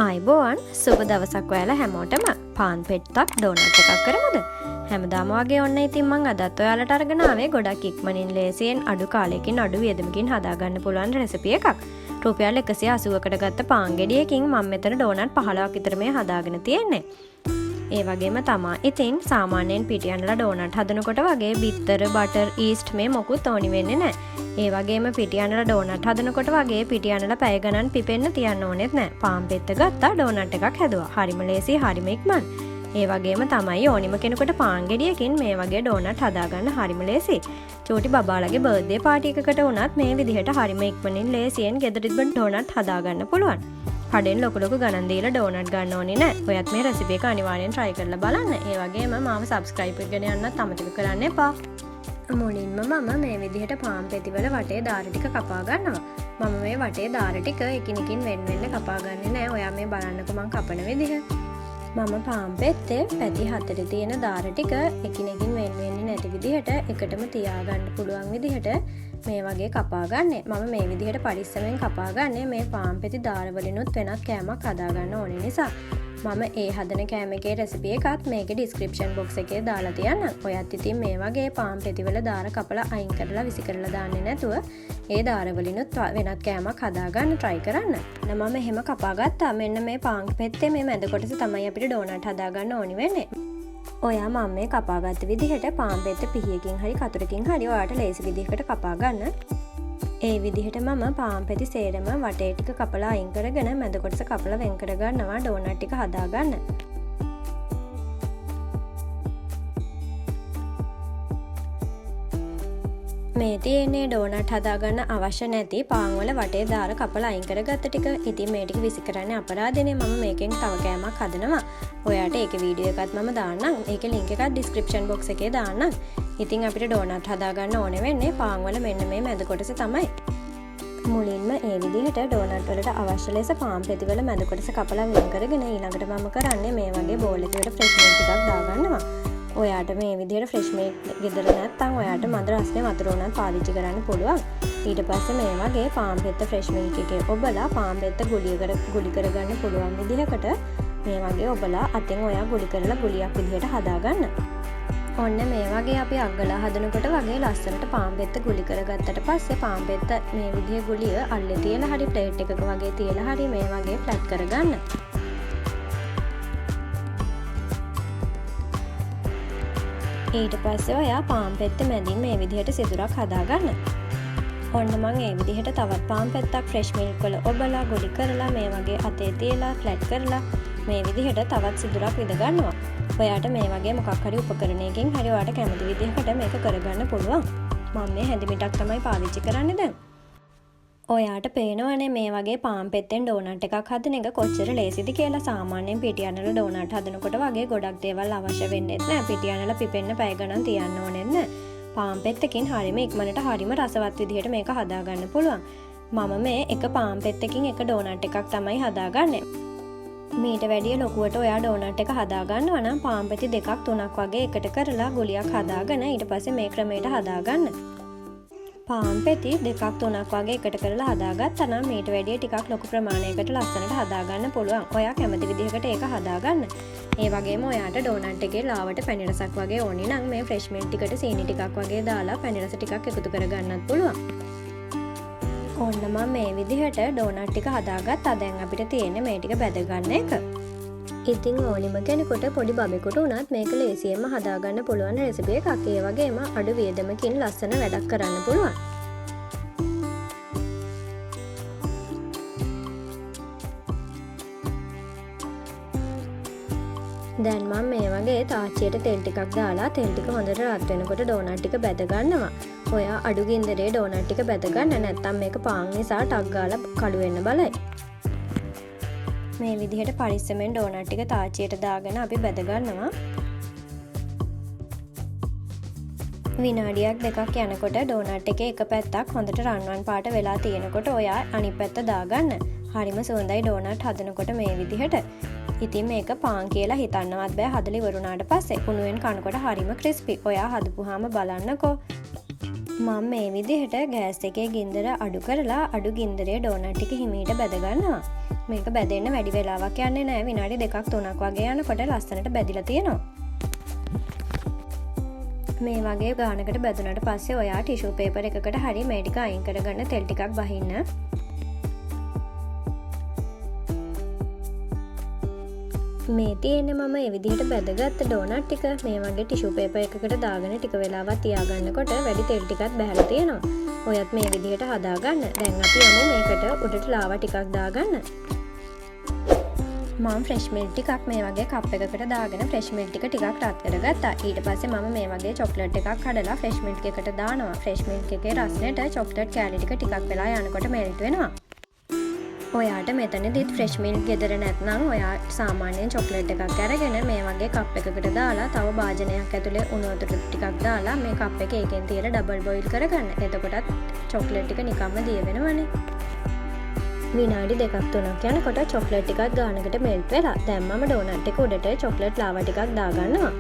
ආයිබෝවන් සුබ දවසක් ඔයාලා හැමෝටම පාන් පෙට්ටක් ඩෝනට් එකක් කරමුද? හැමදාම වගේ ඔන්න ඉතින් මං අදත් ඔයාලට අරගෙන ආවේ ගොඩක් ඉක්මනින් ලේසියෙන් අඩු කාලයකින් අඩු වියදමකින් හදාගන්න පුළුවන් රෙසිපි එකක්. රුපියල් 180කට ගත්ත පාන් ගෙඩියකින් මම මෙතන ඩෝනට් 15ක් විතර මේ හදාගෙන තියෙන්නේ. ඒ වගේම තමා ඉතින් සාමාන්‍යයෙන් පිටියන්නලා ඩෝනට් හදනකොට වගේ බිත්තර, බටර්, ඊස්ට් මේ මොකුත් ඕනි වෙන්නේ නැහැ. ඒ වගේම පිටියන්නලා ඩෝනට් හදනකොට වගේ පිටියන්නලා පැය ගණන් පිපෙන්න තියන්න ඕනෙත් නැහැ. පාන් පෙත්ත ගත්තා ඩෝනට් එකක් හැදුවා. හරිම ලේසි, හරිම ඉක්මන්. ඒ වගේම තමයි ඕනිම කෙනෙකුට පාන් ගෙඩියකින් මේ වගේ ඩෝනට් හදාගන්න හරිම ලේසි. චූටි බබාලගේ බර්ත්ඩේ පාටි එකකට වුණත් මේ විදිහට හරිම ඉක්මනින් ලේසියෙන් ගෙදරින් ඩෝනට් හදාගන්න පුළුවන්. කඩෙන් ලොකු ගණන් දීලා ඩෝනට් ගන්න ඕනේ නැහැ. ඔයත් මේ රෙසිපි එක අනිවාර්යෙන් try කරලා බලන්න. ඒ වගේම මාව subscribe කරගෙන යන්නත් අමතක කරන්න එපා. මුලින්ම මම මේ විදිහට පාන් පෙතිවල වටේ දාර ටික කපා ගන්නවා. මම මේ වටේ දාර ටික එකිනෙකින් වෙන්න කපා ගන්නේ නැහැ. ඔයා මේ බලන්නකෝ මම කපන විදිහ. මම පාන් පෙත්තේ පැති 4 තියෙන දාර ටික එකිනෙකින් වෙන්නේ නැති විදිහට එකටම තියාගන්න පුළුවන් විදිහට මේ වගේ කපා ගන්නෙ. මම මේ විදිහට පරිස්සමෙන් කපා ගන්නෙ මේ පාන් පෙති දාර වලිනුත් වෙනත් කෑමක් හදාගන්න ඕනේ නිසා. මම ඒ හදන කෑම එකේ රෙසිපි එකත් මේකේ ඩිස්ක්‍රිප්ෂන් බොක්ස් එකේ දාලා තියන්නම්. ඔයත් ඉතින් මේ වගේ පාන් පෙතිවල දාර කපලා අයින් කරලා විසි කරලා දාන්නේ නැතුව ඒ දාර වලිනුත් වෙනත් කෑමක් හදාගන්න try කරන්න. මම එහෙම කපා ගත්තා. මෙන්න මේ පාන් පෙත්තේ මේ මැද කොටස තමයි අපිට ඩෝනට් හදාගන්න ඕනි වෙන්නේ. ඔයා මම මේ කපාගත්ත විදිහට පාන් පෙත්ත පිහියකින් හරි කතුරකින් හරි ඔයාට ලේසි විදිහකට කපා ගන්න. ඒ විදිහට මම පාන් පෙති සේරම වටේ ටික කපලා අයින් කරගෙන මැද කොටස කපලා වෙන් කර ගන්නවා ඩෝනට් ටික හදාගන්න. මේ තියෙන්නේ ඩෝනට් හදාගන්න අවශ්‍ය නැති පාන් වල වටේ දාර කපලා අයින් කරගත්ත ටික. ඉතින් මේ ටික විසි කරන්නේ අපරාධනේ. මම මේකෙන් තව කෑමක් හදනවා. ඔයාට ඒකේ වීඩියෝ එකත් මම දාන්නම්. ඒකේ link එකත් description box එකේ දාන්නම්. ඉතින් අපිට ඩෝනට් හදාගන්න ඕනේ වෙන්නේ පාන් වල මෙන්න මේ මැද කොටස තමයි. මුලින්ම ඒ විදිහට ඩෝනට් වලට අවශ්‍ය ලෙස පාන් පෙති වල මැද කොටස කපලා වෙන් කරගෙන ඊළඟට මම කරන්නේ මේ වගේ බෝල් එකකට ෆ්‍රෙෂ් මිල්ක් ටිකක් දාගන්නවා. ඔයාට මේ විදිහට ෆ්‍රෙෂ් මිල්ක් ගෙදර නැත්නම් ඔයාට මද රස්නේ වතුර උනත් පාවිච්චි කරන්න පුළුවන්. ඊට පස්සේ මේ වගේ පාන් පෙත්ත ෆ්‍රෙෂ් මිල්ක් එකේ ඔබලා පාන් පෙත්ත ගුලි කරගන්න පුළුවන් විදිහකට මේ වගේ ඔබලා අතෙන් ඔයා ගුලි කරලා ගුලියක් විදිහට හදාගන්න. ඔන්න මේ වගේ අපි අග්ගලා හදනකොට වගේ ලස්සනට පාන් පෙත්ත ගුලි කරගත්තට පස්සේ පාන් පෙත්ත මේ විදිහේ ගුලිය අල්ලේ තියලා හරි ප්ලේට් එකක වගේ තියලා හරි මේ වගේ ෆ්ලැට් කරගන්න. ඊට පස්සේ ඔයා පාන් පෙත්ත මැදින් මේ විදිහට සිදුරක් හදාගන්න. ඔන්න මම මේ විදිහට තවත් පාන් පෙත්තක් ෆ්‍රෙෂ් මිල්ක් වල ඔබලා ගුලි කරලා මේ වගේ අතේ තියලා ෆ්ලැට් කරලා මේ විදිහට තවත් සිදුරක් විද ගන්නවා. ඔයාට මේ වගේ මොකක් හරි උපකරණයකින් හරි ඔයාට කැමති විදිහකට මේක කරගන්න පුළුවන්. මම මේ හැඳිමිටක් තමයි පාවිච්චි කරන්නේ දැන්. ඔයාට පේනවනේ මේ වගේ පාන් පෙත්තෙන් ඩෝනට් එකක් හදන එක කොච්චර ලේසිද කියලා. සාමාන්‍යයෙන් පිටියන්නල ඩෝනට් හදනකොට වගේ ගොඩක් දේවල් අවශ්‍ය වෙන්නේ නැහැ. පිටියන්නල පිපෙන්න පැය ගණන් තියන්න ඕනේ නැහැ. පාන් පෙත්තකින් හරියම ඉක්මනට හරියම රසවත් විදිහට මේක හදාගන්න පුළුවන්. මම මේ එක පාන් පෙත්තකින් එක ඩෝනට් එකක් තමයි හදාගන්නේ. මීට වැඩිය ලොකුවට ඔයා ඩෝනට් එක හදාගන්නවා නම් පාන් පෙති 2ක් 3ක් වගේ එකට කරලා ගුලියක් හදාගෙන ඊට පස්සේ මේ ක්‍රමයට හදාගන්න. පාන් පෙති 2ක් 3ක් වගේ එකට කරලා හදාගත්තා නම් මීට වැඩිය ටිකක් ලොකු ප්‍රමාණයකට ලස්සනට හදාගන්න පුළුවන්. ඔයා කැමති විදිහකට ඒක හදාගන්න. ඒ වගේම ඔයාට ඩෝනට් එකේ ලාවට පැණි රසක් වගේ ඕනි නම් මේ ෆ්‍රෙෂ් මිල්ක් ටිකට සීනි ටිකක් වගේ දාලා පැණි රස ටිකක් එකතු කරගන්නත් පුළුවන්. ඔන්න මම මේ විදිහට ඩෝනට් ටික හදාගත්තා. දැන් අපිට තියෙන්නේ මේ ටික බැද ගන්න එක. ඉතින් ඕනිම කෙනෙකුට පොඩි බබෙකුට උනත් මේක ලේසියෙන්ම හදාගන්න පුළුවන් රෙසිපි එකක්. ඒ වගේම අඩු වියදමකින් ලස්සන වැඩක් කරන්න පුළුවන්. දැන් මම මේ වගේ තාච්චියට තෙල් ටිකක් දාලා තෙල් ටික හොඳට රත් වෙනකොට ඩෝනට් ටික බැද ගන්නවා. ඔයා අඩු ගින්දරේ ඩෝනට් ටික බැද ගන්න. නැත්නම් මේක පාන් නිසා ටක් ගාලා කළු වෙන්න බලයි. මේ විදිහට පරිස්සමෙන් ඩෝනට් ටික තාච්චියට දාගෙන අපි බැද ගන්නවා. විනාඩියක් දෙකක් යනකොට ඩෝනට් එකේ එක පැත්තක් හොඳට රන්වන් පාට වෙලා තියෙනකොට ඔයා අනිත් පැත්ත දාගන්න. හරිම සුවඳයි ඩෝනට් හදනකොට මේ විදිහට. ඉතින් මේක පාන් කියලා හිතන්නවත් බෑ හදලා ඉවරුණාට පස්සේ. උණුවෙන් කනකොට හරිම ක්‍රිස්පි. ඔයා හදපුවාම බලන්නකෝ. මම මේ විදිහට ගෑස් එකේ ගින්දර අඩු කරලා අඩු ගින්දරේ ඩෝනට් ටික හිමීට බැද ගන්නවා. මේක බැදෙන්න වැඩි වෙලාවක් යන්නේ නැහැ. විනාඩි 2ක් 3ක් වගේ යනකොට ලස්සනට බැදිලා තියෙනවා. මේ වගේ ගානකට බැදුනට පස්සේ ඔයා ටිෂු පේපර් එකකට හරි මේ ටික අයින් කරගන්න තෙල් ටිකක් බහින්න. මේ තියෙන්නේ මම මේ විදිහට බැදගත්ත ඩෝනට් ටික මේ වගේ ටිෂු පේපර් එකකට දාගෙන ටික වෙලාවක් තියාගන්නකොට වැඩි තෙල් ටිකක් බහැලා තියෙනවා. ඔයත් මේ විදිහට හදාගන්න. දැන් අපි යමු මේකට උඩට ලාවා ටිකක් දාගන්න. මම ෆ්‍රෙෂ් මිල්ක් ටිකක් මේ වගේ කප් එකකට දාගෙන ෆ්‍රෙෂ් මිල්ක් ටික ටිකක් රත් කරගත්තා. ඊට පස්සේ මම මේ වගේ චොක්ලට් එකක් කඩලා ෆ්‍රෙෂ් මිල්ක් එකට දානවා. ෆ්‍රෙෂ් මිල්ක් එකේ රසනෙට චොක්ලට් කෑලි ටික ටිකක් වෙලා යනකොට මෙල්ට් වෙනවා. ඔයාට මෙතනදිත් ෆ්‍රෙෂ් මිල්ක් ගෙදර නැත්නම් ඔයා සාමාන්‍යයෙන් චොක්ලට් එකක් අරගෙන මේ වගේ කප් එකකට දාලා තව භාජනයක් ඇතුලේ උණු වතුර ටිකක් දාලා මේ කප් එක එකෙන් තියලා ඩබල් බොයිල් කරගන්න. එතකොටත් චොක්ලට් ටික නිකම්ම දිය වෙනවනේ. විනාඩි 2ක් 3ක් යනකොට චොක්ලට් ටිකක් ගානකට මෙල්ට් වෙලා. දැන් මම ඩෝනට් එක උඩට චොක්ලට් ලාවා ටිකක් දාගන්නවා.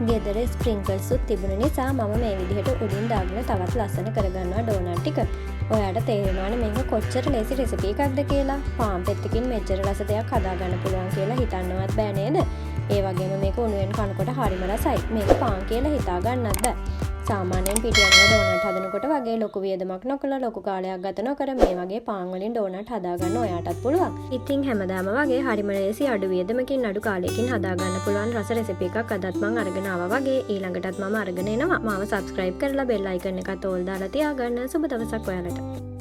ගෙදර ස්ප්‍රින්කල්ස් උත් තිබුණ නිසා මම මේ විදිහට උඩින් දාගෙන තවත් ලස්සන කරගන්නවා ඩෝනට් ටික. ඔයාට තේරෙනවනේ මේක කොච්චර ලේසි රෙසිපි එකක්ද කියලා. පාන් පෙත්තකින් මෙච්චර රස දෙයක් හදාගන්න පුළුවන් කියලා හිතන්නවත් බෑ නේද? ඒ වගේම මේක උණුවෙන් කනකොට හරිම රසයි. මේක පාන් කියලා හිතා ගන්නත් බෑ. සාමාන්‍යයෙන් පිටියන්න ඩෝනට් හදනකොට වගේ ලොකු වියදමක් නොකළ ලොකු කාලයක් ගත නොකර මේ වගේ පාන් වලින් ඩෝනට් හදාගන්න ඔයාටත් පුළුවන්. ඉතින් හැමදාම වගේ හරිම ලේසි අඩු වියදමකින් අඩු කාලයකින් හදාගන්න පුළුවන් රස රෙසිපි එකක් අදත් මම අරගෙන ආවා වගේ. ඊළඟටත් මම අරගෙන එනවා. මාව subscribe කරලා bell icon එකත් ඕල් දාලා තියාගන්න. සුබ දවසක් ඔයාලට.